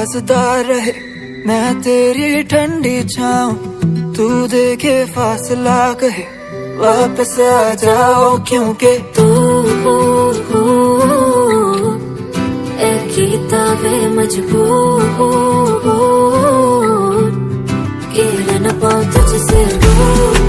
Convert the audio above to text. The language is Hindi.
राज़दार रहे, मैं तेरी ठंडी छाऊं, तू देखे फासला कहे वापस आ जाओ, क्योंकि तू किताबे मजबूर, खेल न पाऊं तुझसे दूर।